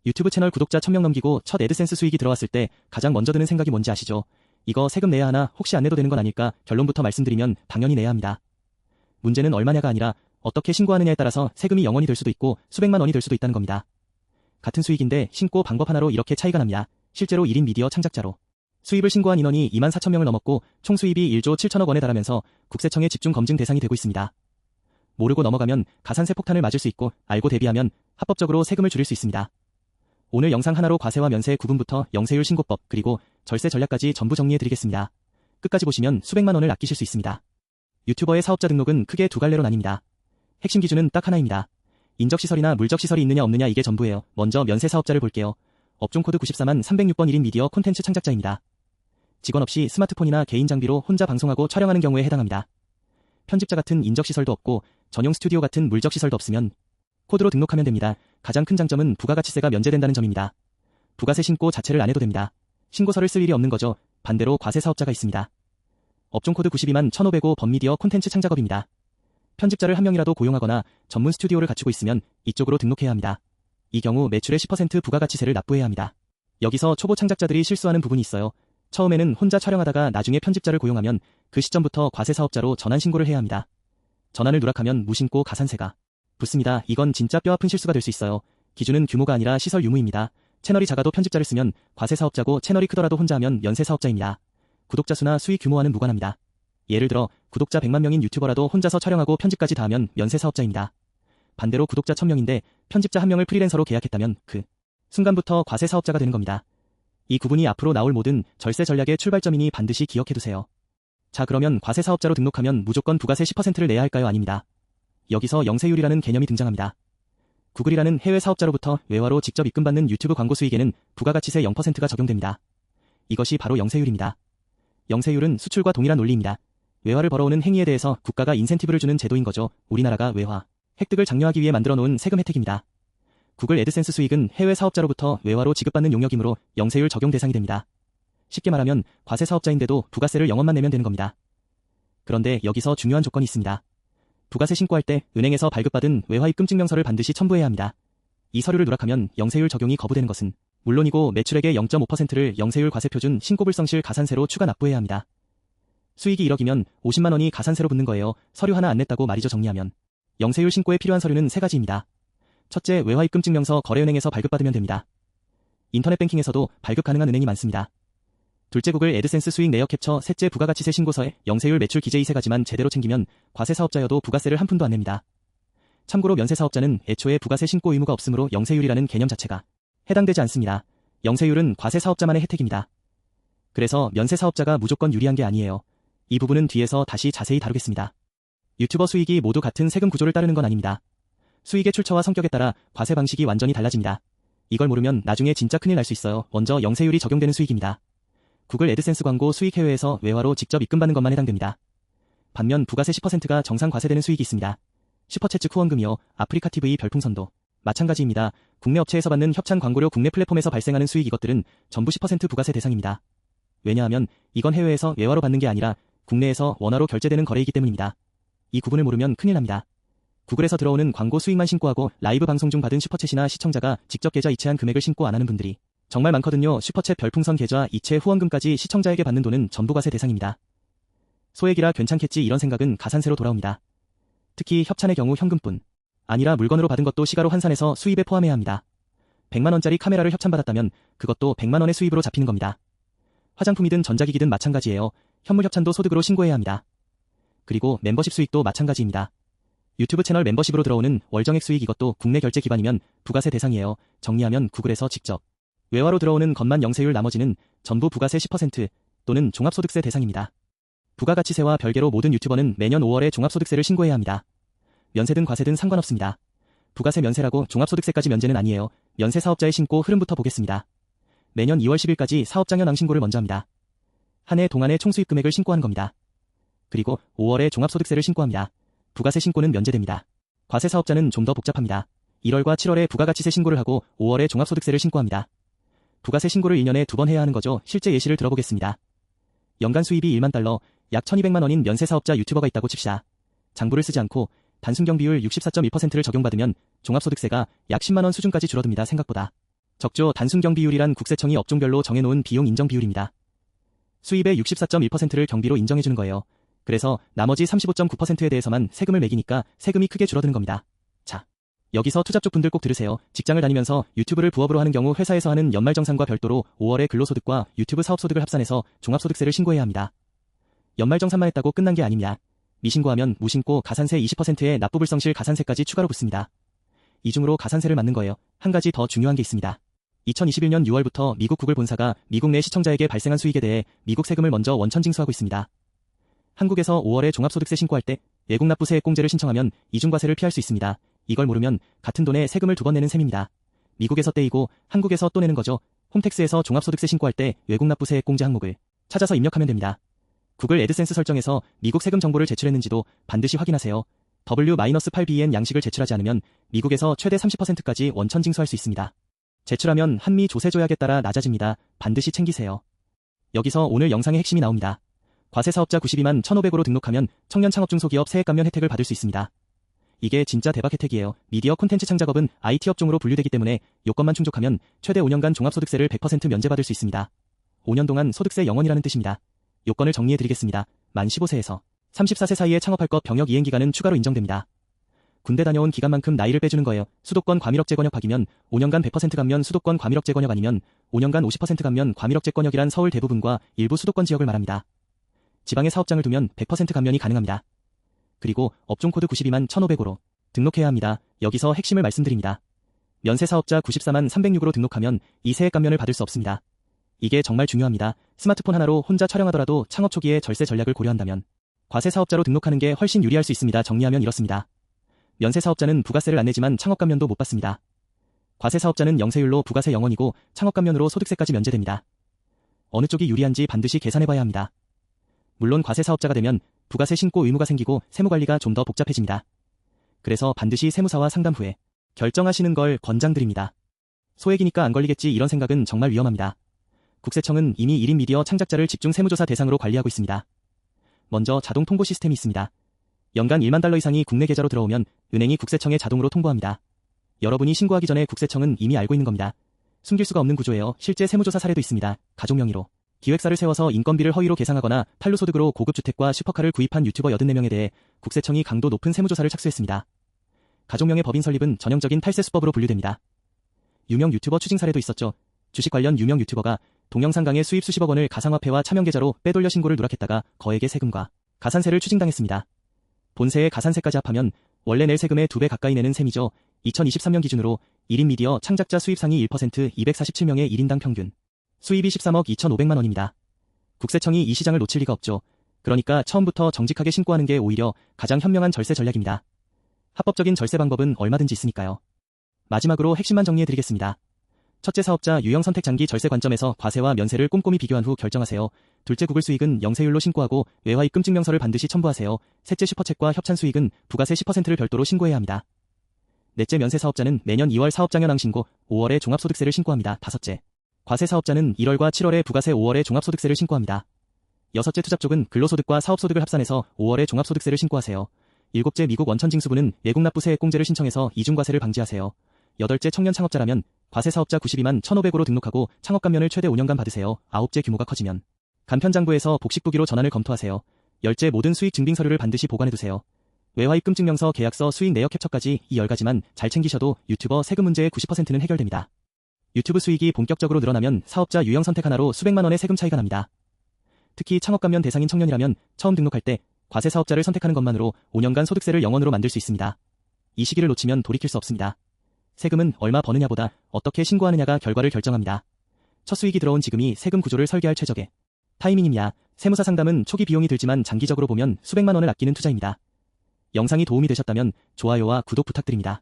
유튜브 채널 구독자 1000명 넘기고 첫 애드센스 수익이 들어왔을 때 가장 먼저 드는 생각이 뭔지 아시죠? 이거 세금 내야 하나, 혹시 안 내도 되는 건 아닐까? 결론부터 말씀드리면 당연히 내야 합니다. 문제는 얼마냐가 아니라 어떻게 신고하느냐에 따라서 세금이 0원이 될 수도 있고 수백만 원이 될 수도 있다는 겁니다. 같은 수익인데 신고 방법 하나로 이렇게 차이가 납니다. 실제로 1인 미디어 창작자로 수입을 신고한 인원이 24,000명을 넘었고 총 수입이 1조 7천억 원에 달하면서 국세청의 집중 검증 대상이 되고 있습니다. 모르고 넘어가면 가산세 폭탄을 맞을 수 있고 알고 대비하면 합법적으로 세금을 줄일 수 있습니다. 오늘 영상 하나로 과세와 면세 구분부터 영세율 신고법 그리고 절세 전략까지 전부 정리해드리겠습니다. 끝까지 보시면 수백만 원을 아끼실 수 있습니다. 유튜버의 사업자 등록은 크게 두 갈래로 나뉩니다. 핵심 기준은 딱 하나입니다. 인적시설이나 물적시설이 있느냐 없느냐 이게 전부예요. 먼저 면세 사업자를 볼게요. 업종 코드 94만 306번 1인 미디어 콘텐츠 창작자입니다. 직원 없이 스마트폰이나 개인 장비로 혼자 방송하고 촬영하는 경우에 해당합니다. 편집자 같은 인적시설도 없고 전용 스튜디오 같은 물적시설도 없으면 코드로 등록하면 됩니다. 가장 큰 장점은 부가가치세가 면제된다는 점입니다. 부가세 신고 자체를 안 해도 됩니다. 신고서를 쓸 일이 없는 거죠. 반대로 과세 사업자가 있습니다. 업종 코드 92만 1505번 미디어 콘텐츠 창작업입니다. 편집자를 한 명이라도 고용하거나 전문 스튜디오를 갖추고 있으면 이쪽으로 등록해야 합니다. 이 경우 매출의 10% 부가가치세를 납부해야 합니다. 여기서 초보 창작자들이 실수하는 부분이 있어요. 처음에는 혼자 촬영하다가 나중에 편집자를 고용하면 그 시점부터 과세 사업자로 전환 신고를 해야 합니다. 전환을 누락하면 무신고 가산세가 붙습니다. 이건 진짜 뼈아픈 실수가 될 수 있어요. 기준은 규모가 아니라 시설 유무입니다. 채널이 작아도 편집자를 쓰면 과세 사업자고 채널이 크더라도 혼자 하면 면세 사업자입니다. 구독자 수나 수익 규모와는 무관합니다. 예를 들어 구독자 100만 명인 유튜버라도 혼자서 촬영하고 편집까지 다 하면 면세 사업자입니다. 반대로 구독자 1000명인데 편집자 1명을 프리랜서로 계약했다면 그 순간부터 과세 사업자가 되는 겁니다. 이 구분이 앞으로 나올 모든 절세 전략의 출발점이니 반드시 기억해두세요. 자, 그러면 과세 사업자로 등록하면 무조건 부가세 10%를 내야 할까요? 아닙니다. 여기서 영세율이라는 개념이 등장합니다. 구글이라는 해외 사업자로부터 외화로 직접 입금받는 유튜브 광고 수익에는 부가가치세 0%가 적용됩니다. 이것이 바로 영세율입니다. 영세율은 수출과 동일한 논리입니다. 외화를 벌어오는 행위에 대해서 국가가 인센티브를 주는 제도인 거죠. 우리나라가 외화 획득을 장려하기 위해 만들어 놓은 세금 혜택입니다. 구글 애드센스 수익은 해외 사업자로부터 외화로 지급받는 용역이므로 영세율 적용 대상이 됩니다. 쉽게 말하면 과세 사업자인데도 부가세를 0원만 내면 되는 겁니다. 그런데 여기서 중요한 조건이 있습니다. 부가세 신고할 때 은행에서 발급받은 외화 입금 증명서를 반드시 첨부해야 합니다. 이 서류를 누락하면 영세율 적용이 거부되는 것은 물론이고 매출액의 0.5%를 영세율 과세표준 신고불성실 가산세로 추가 납부해야 합니다. 수익이 1억이면 50만 원이 가산세로 붙는 거예요. 서류 하나 안 냈다고 말이죠. 정리하면 영세율 신고에 필요한 서류는 3가지입니다. 첫째, 외화 입금 증명서 거래은행에서 발급받으면 됩니다. 인터넷 뱅킹에서도 발급 가능한 은행이 많습니다. 둘째, 구글 애드센스 수익 내역 캡처. 셋째, 부가가치세 신고서에 영세율 매출 기재 이 3가지만 제대로 챙기면 과세 사업자여도 부가세를 한 푼도 안 냅니다. 참고로 면세 사업자는 애초에 부가세 신고 의무가 없으므로 영세율이라는 개념 자체가 해당되지 않습니다. 영세율은 과세 사업자만의 혜택입니다. 그래서 면세 사업자가 무조건 유리한 게 아니에요. 이 부분은 뒤에서 다시 자세히 다루겠습니다. 유튜버 수익이 모두 같은 세금 구조를 따르는 건 아닙니다. 수익의 출처와 성격에 따라 과세 방식이 완전히 달라집니다. 이걸 모르면 나중에 진짜 큰일 날 수 있어요. 먼저 영세율이 적용되는 수익입니다. 구글 애드센스 광고 수익 해외에서 외화로 직접 입금받는 것만 해당됩니다. 반면 부가세 10%가 정상 과세되는 수익이 있습니다. 슈퍼챗츠 후원금이요. 아프리카 TV 별풍선도 마찬가지입니다. 국내 업체에서 받는 협찬 광고료 국내 플랫폼에서 발생하는 수익 이것들은 전부 10% 부가세 대상입니다. 왜냐하면 이건 해외에서 외화로 받는 게 아니라 국내에서 원화로 결제되는 거래이기 때문입니다. 이 구분을 모르면 큰일 납니다. 구글에서 들어오는 광고 수익만 신고하고 라이브 방송 중 받은 슈퍼챗이나 시청자가 직접 계좌 이체한 금액을 신고 안 하는 분들이 정말 많거든요. 슈퍼챗 별풍선 계좌 이체 후원금까지 시청자에게 받는 돈은 전부 과세 대상입니다. 소액이라 괜찮겠지 이런 생각은 가산세로 돌아옵니다. 특히 협찬의 경우 현금뿐 아니라 물건으로 받은 것도 시가로 환산해서 수입에 포함해야 합니다. 100만 원짜리 카메라를 협찬받았다면 그것도 100만 원의 수입으로 잡히는 겁니다. 화장품이든 전자기기든 마찬가지예요. 현물 협찬도 소득으로 신고해야 합니다. 그리고 멤버십 수익도 마찬가지입니다. 유튜브 채널 멤버십으로 들어오는 월정액 수익 이것도 국내 결제 기반이면 부가세 대상이에요. 정리하면 구글에서 직접 외화로 들어오는 것만 영세율 나머지는 전부 부가세 10% 또는 종합소득세 대상입니다. 부가가치세와 별개로 모든 유튜버는 매년 5월에 종합소득세를 신고해야 합니다. 면세든 과세든 상관없습니다. 부가세 면세라고 종합소득세까지 면제는 아니에요. 면세 사업자의 신고 흐름부터 보겠습니다. 매년 2월 10일까지 사업자 현황 신고를 먼저 합니다. 한 해 동안의 총수입 금액을 신고하는 겁니다. 그리고 5월에 종합소득세를 신고합니다. 부가세 신고는 면제됩니다. 과세 사업자는 좀 더 복잡합니다. 1월과 7월에 부가가치세 신고를 하고 5월에 종합소득세를 신고합니다. 부가세 신고를 1년에 2번 해야 하는 거죠. 실제 예시를 들어보겠습니다. 연간 수입이 1만 달러, 약 1200만 원인 면세 사업자 유튜버가 있다고 칩시다. 장부를 쓰지 않고 단순 경비율 64.1%를 적용받으면 종합소득세가 약 10만 원 수준까지 줄어듭니다. 생각보다. 적조 단순경 비율이란 국세청이 업종별로 정해놓은 비용 인정 비율입니다. 수입의 64.1%를 경비로 인정해주는 거예요. 그래서 나머지 35.9%에 대해서만 세금을 매기니까 세금이 크게 줄어드는 겁니다. 자, 여기서 투잡 쪽 분들 꼭 들으세요. 직장을 다니면서 유튜브를 부업으로 하는 경우 회사에서 하는 연말정산과 별도로 5월에 근로소득과 유튜브 사업소득을 합산해서 종합소득세를 신고해야 합니다. 연말정산만 했다고 끝난 게 아닙니다. 미신고하면 무신고 가산세 20%에 납부불성실 가산세까지 추가로 붙습니다. 이중으로 가산세를 맞는 거예요. 한 가지 더 중요한 게 있습니다. 2021년 6월부터 미국 구글 본사가 미국 내 시청자에게 발생한 수익에 대해 미국 세금을 먼저 원천 징수하고 있습니다. 한국에서 5월에 종합소득세 신고할 때 외국납부세액공제를 신청하면 이중과세를 피할 수 있습니다. 이걸 모르면 같은 돈에 세금을 2번 내는 셈입니다. 미국에서 떼이고 한국에서 또 내는 거죠. 홈택스에서 종합소득세 신고할 때 외국납부세액공제 항목을 찾아서 입력하면 됩니다. 구글 애드센스 설정에서 미국 세금 정보를 제출했는지도 반드시 확인하세요. W-8BEN 양식을 제출하지 않으면 미국에서 최대 30%까지 원천 징수할 수 있습니다. 제출하면 한미 조세 조약에 따라 낮아집니다. 반드시 챙기세요. 여기서 오늘 영상의 핵심이 나옵니다. 과세사업자 92만 1,500으로 등록하면 청년 창업 중소기업 세액 감면 혜택을 받을 수 있습니다. 이게 진짜 대박 혜택이에요. 미디어 콘텐츠 창작업은 IT 업종으로 분류되기 때문에 요건만 충족하면 최대 5년간 종합소득세를 100% 면제받을 수 있습니다. 5년 동안 소득세 영원이라는 뜻입니다. 요건을 정리해드리겠습니다. 만 15세에서 34세 사이에 창업할 것 병역 이행 기간은 추가로 인정됩니다. 군대 다녀온 기간만큼 나이를 빼주는 거예요. 수도권 과밀억제 권역 박이면 5년간 100% 감면 수도권 과밀억제 권역 아니면 5년간 50% 감면 과밀억제 권역이란 서울 대부분과 일부 수도권 지역을 말합니다. 지방에 사업장을 두면 100% 감면이 가능합니다. 그리고 업종 코드 92만 1,500으로 등록해야 합니다. 여기서 핵심을 말씀드립니다. 면세 사업자 94만 306으로 등록하면 이 세액 감면을 받을 수 없습니다. 이게 정말 중요합니다. 스마트폰 하나로 혼자 촬영하더라도 창업 초기에 절세 전략을 고려한다면 과세 사업자로 등록하는 게 훨씬 유리할 수 있습니다. 정리하면 이렇습니다. 면세 사업자는 부가세를 안 내지만 창업 감면도 못 받습니다. 과세 사업자는 영세율로 부가세 0원이고 창업 감면으로 소득세까지 면제됩니다. 어느 쪽이 유리한지 반드시 계산해봐야 합니다. 물론 과세 사업자가 되면 부가세 신고 의무가 생기고 세무관리가 좀 더 복잡해집니다. 그래서 반드시 세무사와 상담 후에 결정하시는 걸 권장드립니다. 소액이니까 안 걸리겠지 이런 생각은 정말 위험합니다. 국세청은 이미 1인 미디어 창작자를 집중 세무조사 대상으로 관리하고 있습니다. 먼저 자동 통보 시스템이 있습니다. 연간 1만 달러 이상이 국내 계좌로 들어오면 은행이 국세청에 자동으로 통보합니다. 여러분이 신고하기 전에 국세청은 이미 알고 있는 겁니다. 숨길 수가 없는 구조예요. 실제 세무조사 사례도 있습니다. 가족 명의로 기획사를 세워서 인건비를 허위로 계상하거나 판로소득으로 고급 주택과 슈퍼카를 구입한 유튜버 84명에 대해 국세청이 강도 높은 세무조사를 착수했습니다. 가족명의 법인 설립은 전형적인 탈세 수법으로 분류됩니다. 유명 유튜버 추징 사례도 있었죠. 주식 관련 유명 유튜버가 동영상 강의 수입 수십억 원을 가상화폐와 차명계좌로 빼돌려 신고를 누락했다가 거액의 세금과 가산세를 추징당했습니다. 본세의 가산세까지 합하면 원래 낼 세금의 2배 가까이 내는 셈이죠. 2023년 기준으로 1인 미디어 창작자 수입 상위 1% 247명의 1인당 평균 수입이 13억 2,500만 원입니다. 국세청이 이 시장을 놓칠 리가 없죠. 그러니까 처음부터 정직하게 신고하는 게 오히려 가장 현명한 절세 전략입니다. 합법적인 절세 방법은 얼마든지 있으니까요. 마지막으로 핵심만 정리해드리겠습니다. 첫째, 사업자 유형 선택 장기 절세 관점에서 과세와 면세를 꼼꼼히 비교한 후 결정하세요. 둘째, 구글 수익은 영세율로 신고하고 외화 입금 증명서를 반드시 첨부하세요. 셋째, 슈퍼챗과 협찬 수익은 부가세 10%를 별도로 신고해야 합니다. 넷째, 면세 사업자는 매년 2월 사업장현황 신고, 5월에 종합소득세를 신고합니다. 다섯째, 과세 사업자는 1월과 7월에 부가세 5월에 종합소득세를 신고합니다. 여섯째, 투잡 쪽은 근로소득과 사업소득을 합산해서 5월에 종합소득세를 신고하세요. 일곱째, 미국 원천징수부는 외국납부세액공제를 신청해서 이중과세를 방지하세요. 여덟째, 청년 창업자라면 과세 사업자 92만 1,500으로 등록하고 창업 감면을 최대 5년간 받으세요. 아홉째, 규모가 커지면 간편장부에서 복식부기로 전환을 검토하세요. 열째, 모든 수익 증빙 서류를 반드시 보관해두세요. 외화 입금 증명서, 계약서, 수익 내역 캡처까지 이 10가지만 잘 챙기셔도 유튜버 세금 문제의 90%는 해결됩니다. 유튜브 수익이 본격적으로 늘어나면 사업자 유형 선택 하나로 수백만 원의 세금 차이가 납니다. 특히 창업 감면 대상인 청년이라면 처음 등록할 때 과세 사업자를 선택하는 것만으로 5년간 소득세를 0원으로 만들 수 있습니다. 이 시기를 놓치면 돌이킬 수 없습니다. 세금은 얼마 버느냐보다 어떻게 신고하느냐가 결과를 결정합니다. 첫 수익이 들어온 지금이 세금 구조를 설계할 최적의 타이밍입니다. 세무사 상담은 초기 비용이 들지만 장기적으로 보면 수백만 원을 아끼는 투자입니다. 영상이 도움이 되셨다면 좋아요와 구독 부탁드립니다.